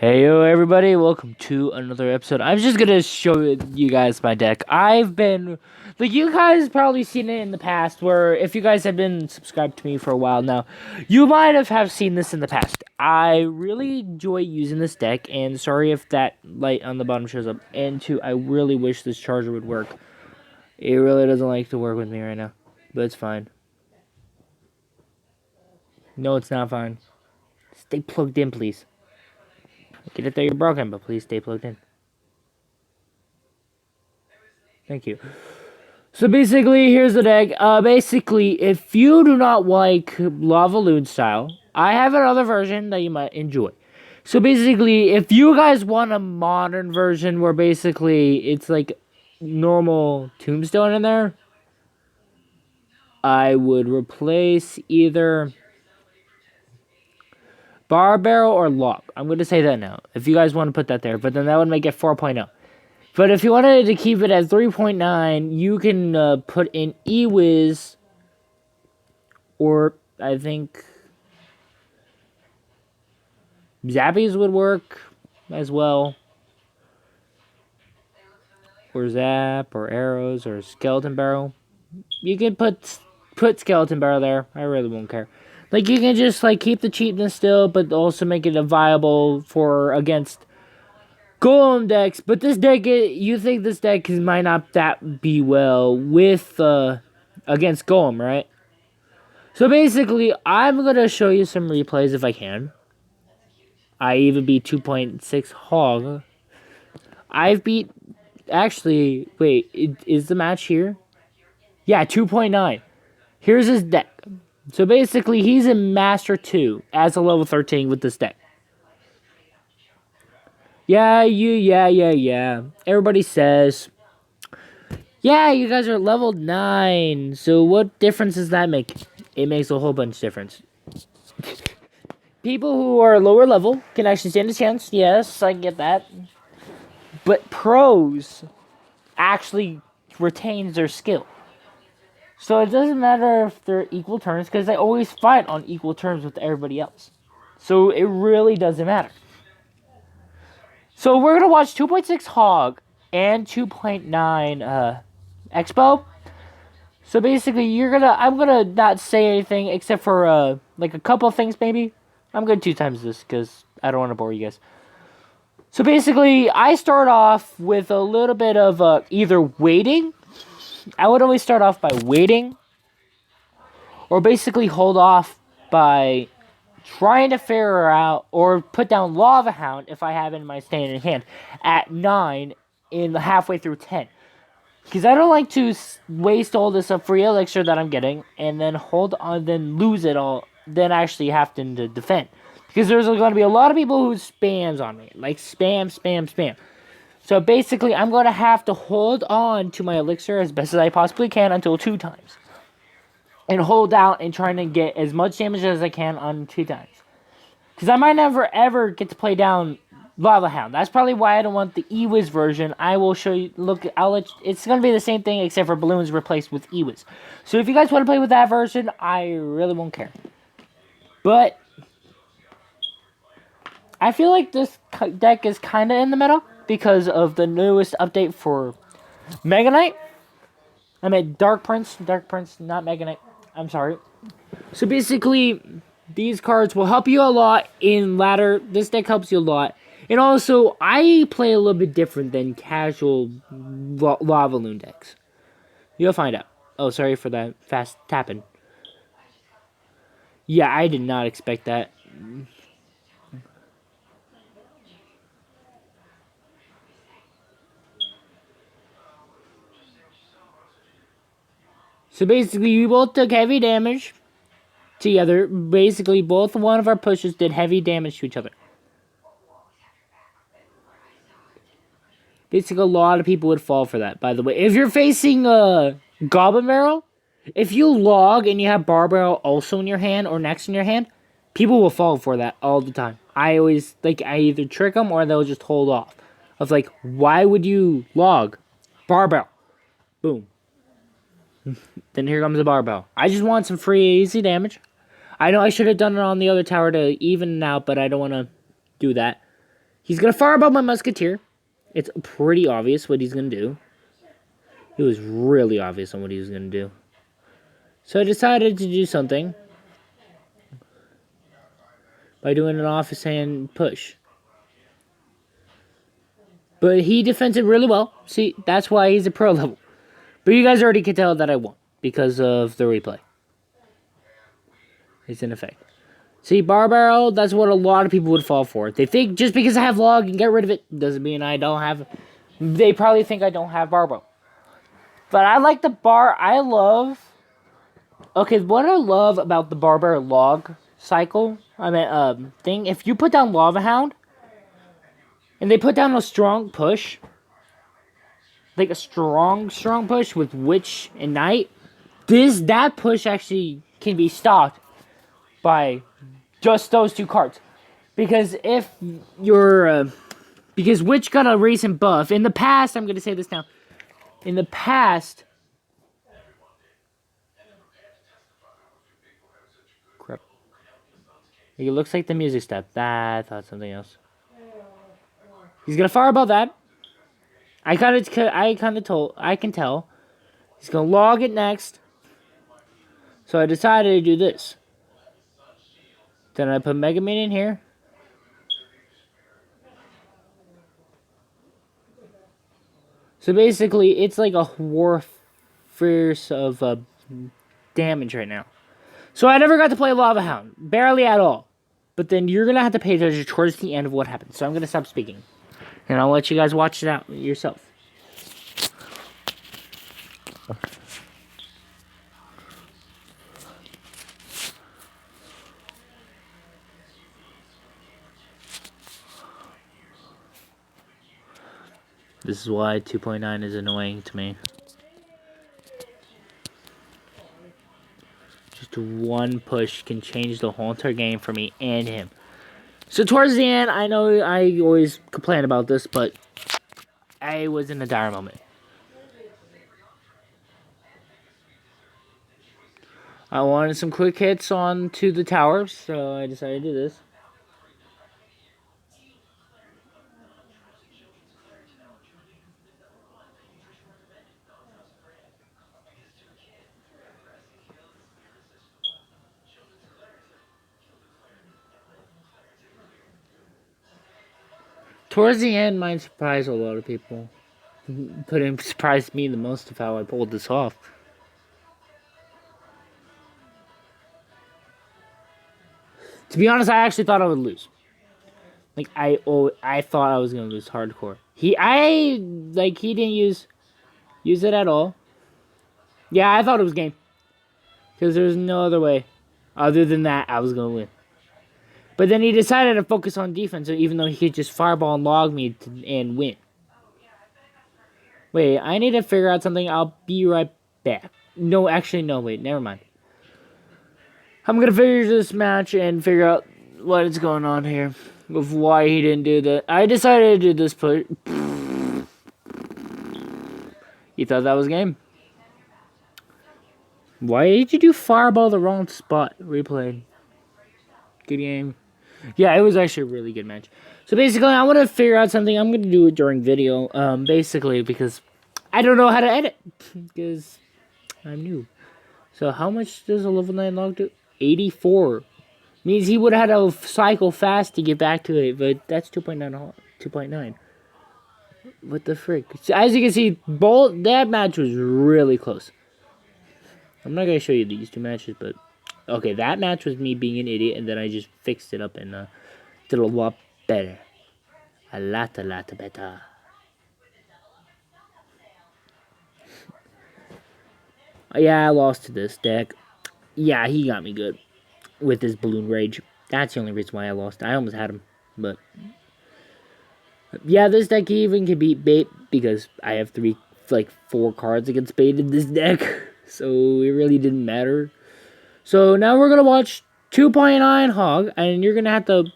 Hey yo everybody, welcome to another episode. I'm just gonna show you guys my deck. You guys probably seen it in the past, where if you guys have been subscribed to me for a while now, you might have seen this in the past. I really enjoy using this deck, and sorry if that light on the bottom shows up. And two, I really wish this charger would work. It really doesn't like to work with me right now, but it's fine. No, it's not fine. Stay plugged in, please. Get it that you're broken, but please stay plugged in. Thank you. So basically, here's the deck. Basically, if you do not like Lava Loon style, I have another version that you might enjoy. So basically, if you guys want a modern version where basically it's like normal Tombstone in there, I would replace either Bar Barrel or Log. I'm going to say that now, if you guys want to put that there. But then that would make it 4.0. But if you wanted to keep it at 3.9, you can put in E-Wiz, or I think Zappies would work as well. Or Zap, or Arrows, or Skeleton Barrel. You can put Skeleton Barrel there. I really won't care. Like, you can just, like, keep the cheapness still, but also make it a viable for against Golem decks. But this deck, you think this deck might not that be well with, against Golem, right? So basically, I'm going to show you some replays if I can. I even beat 2.6 Hog. I've beat... Actually, wait, is the match here? Yeah, 2.9. Here's his deck. So basically, he's in Master 2 as a level 13 with this deck. Yeah. Everybody says, yeah, you guys are level 9. So what difference does that make? It makes a whole bunch of difference. People who are lower level can actually stand a chance. Yes, I get that. But pros actually retains their skill. So it doesn't matter if they're equal terms, because they always fight on equal terms with everybody else. So it really doesn't matter. So we're going to watch 2.6 Hog and 2.9 Expo. So basically, I'm gonna not say anything except for like a couple of things maybe. I'm gonna 2 times this because I don't want to bore you guys. So basically, I start off with a little bit of either waiting. I would always start off by waiting, or basically hold off by trying to figure out or put down Lava Hound if I have it in my standing hand at 9 in the halfway through 10. Because I don't like to waste all this free elixir that I'm getting and then hold on, then lose it all, then actually have to defend. Because there's going to be a lot of people who spams on me. Like spam. So basically, I'm going to have to hold on to my elixir as best as I possibly can until 2 times. And hold out and trying to get as much damage as I can on 2 times. Because I might never ever get to play down Lava Hound. That's probably why I don't want the E-Wiz version. I will show you. Look, it's going to be the same thing except for balloons replaced with E-Wiz. So if you guys want to play with that version, I really won't care. But I feel like this deck is kind of in the middle because of the newest update for Mega Knight. I mean Dark Prince, not Mega Knight. I'm sorry. So basically, these cards will help you a lot in ladder. This deck helps you a lot. And also, I play a little bit different than casual Lava Loon decks. You'll find out. Oh, sorry for that fast tapping. Yeah, I did not expect that. So basically, we both took heavy damage together. Basically, both one of our pushes did heavy damage to each other. Basically, a lot of people would fall for that, by the way. If you're facing a Goblin Barrel, if you log and you have Bar Barrel also in your hand or next in your hand, people will fall for that all the time. I either trick them or they'll just hold off. Of like, why would you log? Bar Barrel. Boom. Then here comes the barbell. I just want some free easy damage. I know I should have done it on the other tower to even it out, but I don't want to do that. He's going to fireball my musketeer. It's pretty obvious what he's going to do. It was really obvious on what he was going to do. So I decided to do something by doing an office hand push. But he defends it really well. See, that's why he's a pro level. But you guys already can tell that I won because of the replay. It's in effect. See, bar barrel, that's what a lot of people would fall for. They think just because I have log and get rid of it doesn't mean I don't have... They probably think I don't have bar barrel. But I like the bar... I love... Okay, what I love about the bar barrel log cycle, thing, if you put down Lava Hound, and they put down a strong push, like a strong push with Witch and Knight, that push actually can be stopped by just those two cards. Because if you're, because Witch got a recent buff, in the past, I'm going to say this now, in the past, crap, it looks like the music stopped. I thought something else. He's going to fireball that. I can tell. He's going to log it next. So I decided to do this. Then I put Mega Man in here. So basically, it's like a warfare of damage right now. So I never got to play Lava Hound. Barely at all. But then you're going to have to pay attention towards the end of what happens. So I'm going to stop speaking. And I'll let you guys watch it out yourself. This is why 2.9 is annoying to me. Just one push can change the whole entire game for me and him. So towards the end, I know I always complain about this, but I was in a dire moment. I wanted some quick hits on to the towers, so I decided to do this. Towards the end, mine surprised a lot of people. But it surprised me the most of how I pulled this off. To be honest, I actually thought I would lose. Like, I thought I was gonna lose hardcore. He didn't use it at all. Yeah, I thought it was game. Because there was no other way. Other than that, I was gonna win. But then he decided to focus on defense, even though he could just fireball and log me and win. Wait, I need to figure out something. I'll be right back. No, actually, no, wait, never mind. I'm gonna figure this match and figure out what is going on here. With why he didn't do that. I decided to do this push. You thought that was game? Why did you do fireball the wrong spot? Replay. Good game. Yeah, it was actually a really good match. So basically, I want to figure out something. I'm going to do it during video. Basically, because I don't know how to edit. Because I'm new. So how much does a level 9 log do? 84. Means he would have had to cycle fast to get back to it. But that's 2.9. 2.9. What the frick? So as you can see, that match was really close. I'm not going to show you these two matches, but... Okay, that match was me being an idiot, and then I just fixed it up and did a lot better. A lot better. Yeah, I lost to this deck. Yeah, he got me good with his Balloon Rage. That's the only reason why I lost. I almost had him, but... Yeah, this deck even can beat bait because I have 4 cards against bait in this deck. So it really didn't matter. So now we're going to watch 2.9 Hog, and you're going to have to,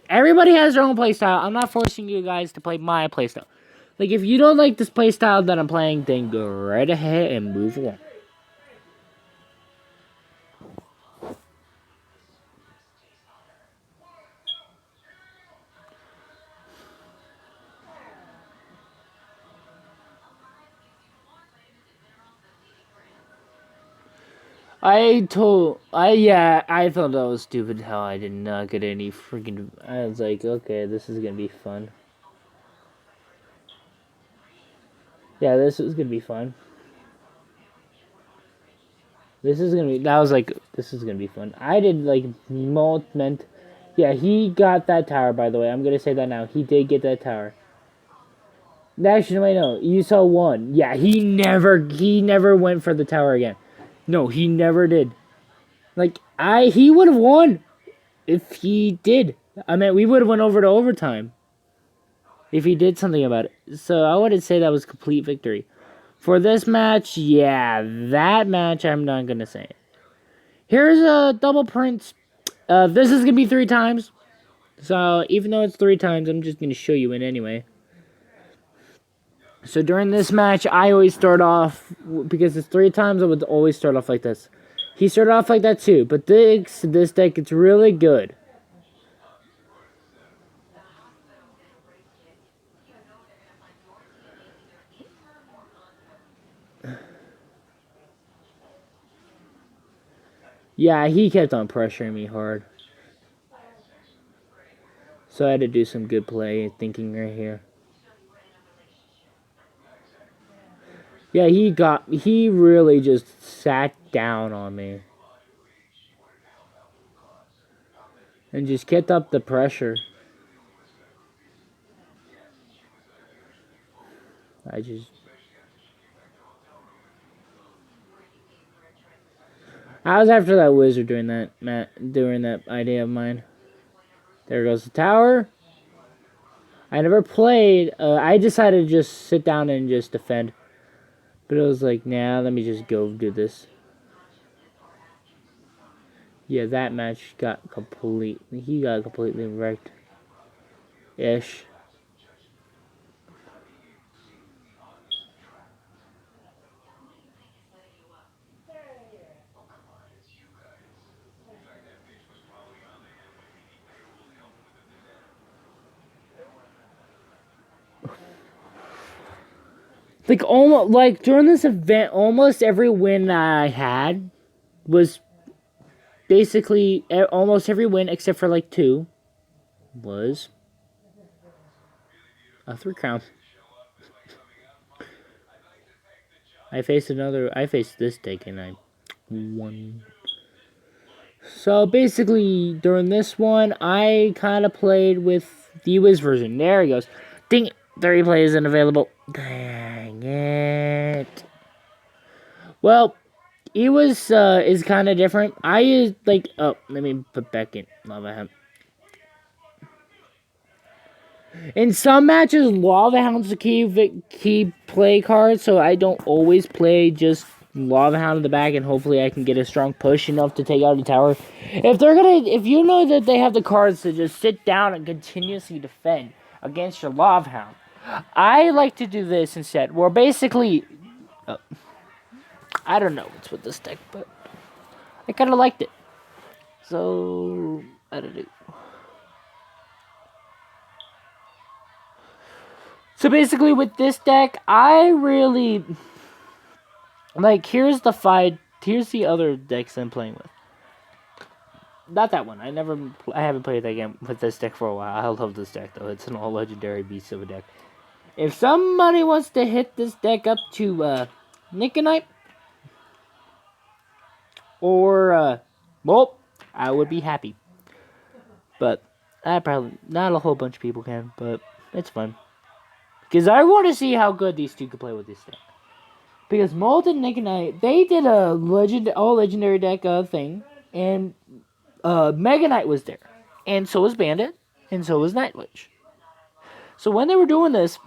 everybody has their own playstyle. I'm not forcing you guys to play my playstyle. If you don't like this playstyle that I'm playing, then go right ahead and move along. I thought that was stupid how I did not get any freaking. I was like, okay, this is gonna be fun. Yeah, this is gonna be fun. This is gonna be. That was like, this is gonna be fun. I did like meant. Yeah, he got that tower. By the way, I'm gonna say that now. He did get that tower. Actually, wait, no. You saw one. Yeah, he never went for the tower again. No, he never did. Like he would have won if he did. I mean, we would have went over to overtime if he did something about it. So I wouldn't say that was complete victory. For this match, yeah, that match I'm not gonna say. Here's a double prince. This is gonna be 3 times. So even though it's 3 times, I'm just gonna show you it anyway. So during this match, I always start off, because it's 3 times, I would always start off like this. He started off like that too, but this deck, it's really good. Yeah, he kept on pressuring me hard. So I had to do some good play thinking right here. Yeah, he really just sat down on me. And just kept up the pressure. I was after that wizard doing that idea of mine. There goes the tower. I never played. I decided to just sit down and just defend. But it was like, nah, let me just go do this. Yeah, that match got completely. He got completely wrecked. Ish. Like during this event, almost every win I had was basically almost every win except for like 2 was a 3 crown. I faced this deck and I won. So basically, during this one, I kind of played with the Wiz version. There he goes. Ding it. The replay isn't available. Dang it. Well, E-Wiz is kind of different. I use, like, oh, let me put back in Lava Hound. In some matches, Lava Hound's the key play card, so I don't always play just Lava Hound in the back, and hopefully I can get a strong push enough to take out the tower. If you know that they have the cards to just sit down and continuously defend against your Lava Hound, I like to do this instead, where basically, I don't know what's with this deck, but I kind of liked it. So, I don't know. So basically with this deck, I really, like, here's the other decks I'm playing with. Not that one. I haven't played that game with this deck for a while. I love this deck though. It's an all legendary beast of a deck. If somebody wants to hit this deck up to Nikonite or well, I would be happy. But not a whole bunch of people can, but it's fun. Because I want to see how good these two can play with this deck. Because Molten Nikonite, they did a all legendary deck thing, and Mega Knight was there, and so was Bandit, and so was Night Witch. So when they were doing this,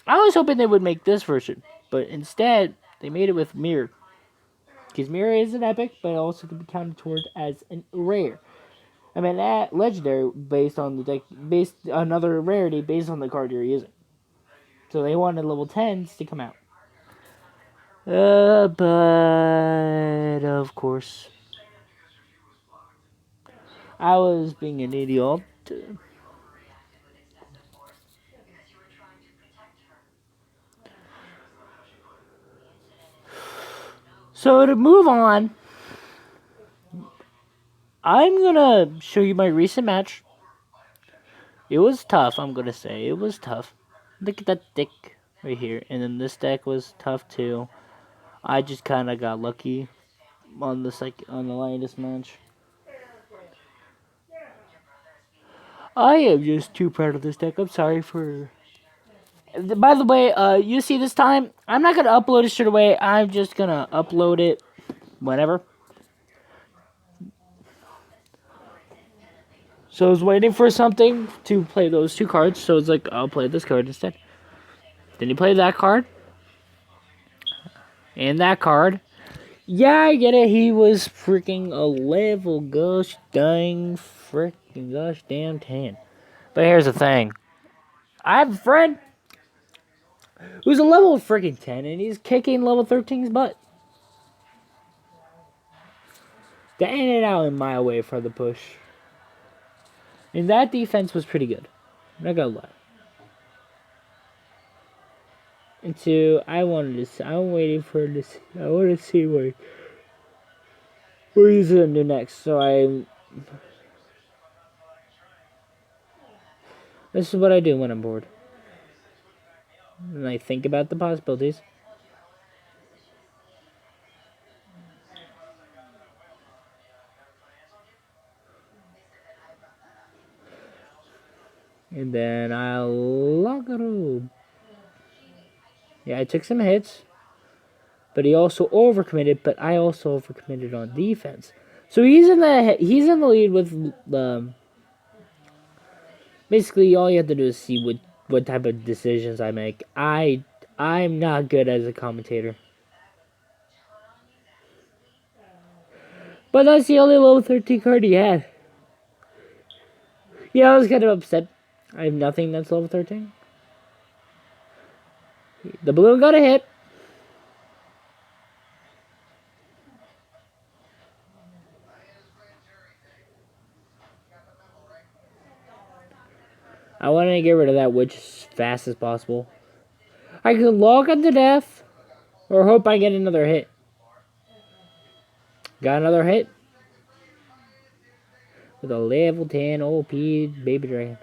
I was hoping they would make this version, but instead they made it with Mirror. Because Mirror is an epic, but it also can be counted towards as an rare. I mean, legendary based on the deck, based another rarity based on the card you're using. So they wanted level 10s to come out. But of course, I was being an idiot. So to move on, I'm gonna show you my recent match. It was tough, I'm gonna say. It was tough. Look at that deck right here. And then this deck was tough too. I just kinda got lucky on the latest match. I am just too proud of this deck. I'm sorry for. By the way, you see this time, I'm not gonna upload it straight away. I'm just gonna upload it whenever. So I was waiting for something to play those two cards. So it's like I'll play this card instead. Then you play that card and that card. Yeah, I get it. He was freaking a level gosh dang freaking gosh damn 10. But here's the thing. I have a friend who's a level freaking 10 and he's kicking level 13's butt. Getting it out in my way for the push. And that defense was pretty good. I'm not gonna lie. And two, I'm waiting for this. I want to see what he's gonna do next. This is what I do when I'm bored. And I think about the possibilities. And then I'll log it up. Yeah, I took some hits. But he also overcommitted, but I also overcommitted on defense. So he's in the lead with basically all you have to do is see what type of decisions I make. I'm not good as a commentator. But that's the only level 13 card he had. Yeah, I was kind of upset. I have nothing that's level 13. The balloon got a hit. I wanted to get rid of that witch as fast as possible. I could log on to death or hope I get another hit. Got another hit with a level 10 OP baby dragon.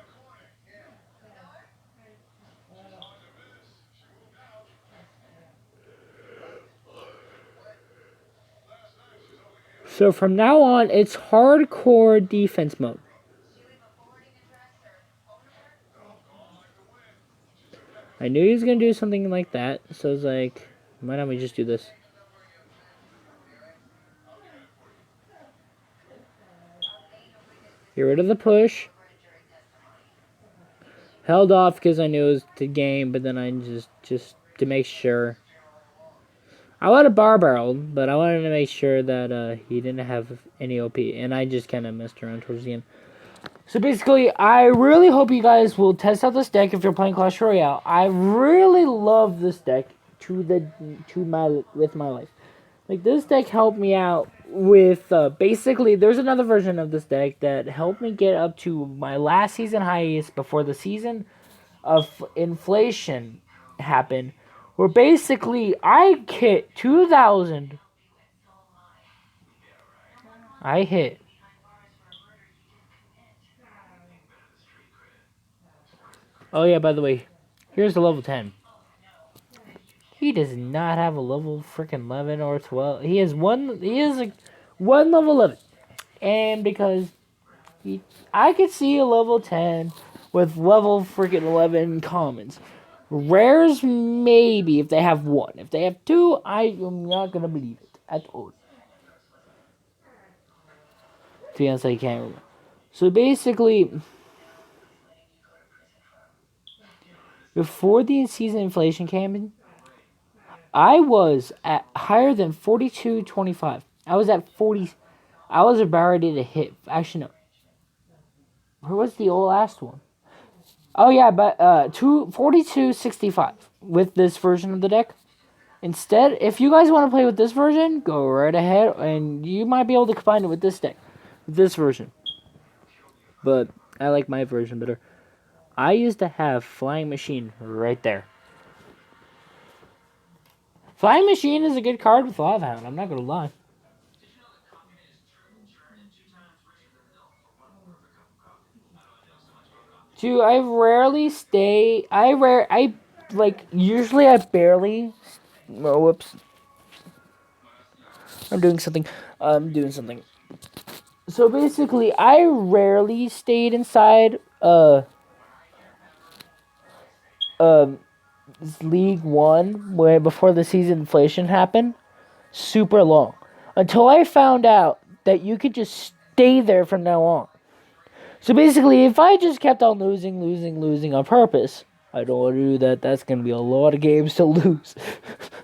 So from now on, it's hardcore defense mode. I knew he was going to do something like that, so I was like, why don't we just do this? Get rid of the push. Held off because I knew it was the game, but then I just to make sure. I would have bar barreled, but I wanted to make sure that he didn't have any OP, and I just kind of messed around towards the end. So basically, I really hope you guys will test out this deck if you're playing Clash Royale. I really love this deck with my life. Like, this deck helped me out with basically. There's another version of this deck that helped me get up to my last season highest before the season of inflation happened, where basically I hit 2,000. I hit. Oh yeah, by the way, here's the level 10. He does not have a level freaking 11 or 12. He has one. He is like one level 11, and because I could see a level 10 with level freaking 11 commons. Rares maybe if they have one. If they have two, I am not gonna believe it at all. To be honest, I can't remember. So basically, before the season inflation came in, I was at higher than 42.25. I was at 40. I was about ready to hit. Actually, no. Where was the old last one? Oh yeah, but 42.65 with this version of the deck. Instead, if you guys want to play with this version, go right ahead, and you might be able to combine it with this deck, with this version. But I like my version better. I used to have Flying Machine right there. Flying Machine is a good card with Lava Hound, I'm not gonna lie. Dude, I rarely stay. Usually I barely. Oh, whoops. I'm doing something. So basically, I rarely stayed inside. Um, League One where before the season inflation happened, super long, until I found out that you could just stay there from now on. So basically, if I just kept on losing on purpose, I don't want to do that. That's gonna be a lot of games to lose.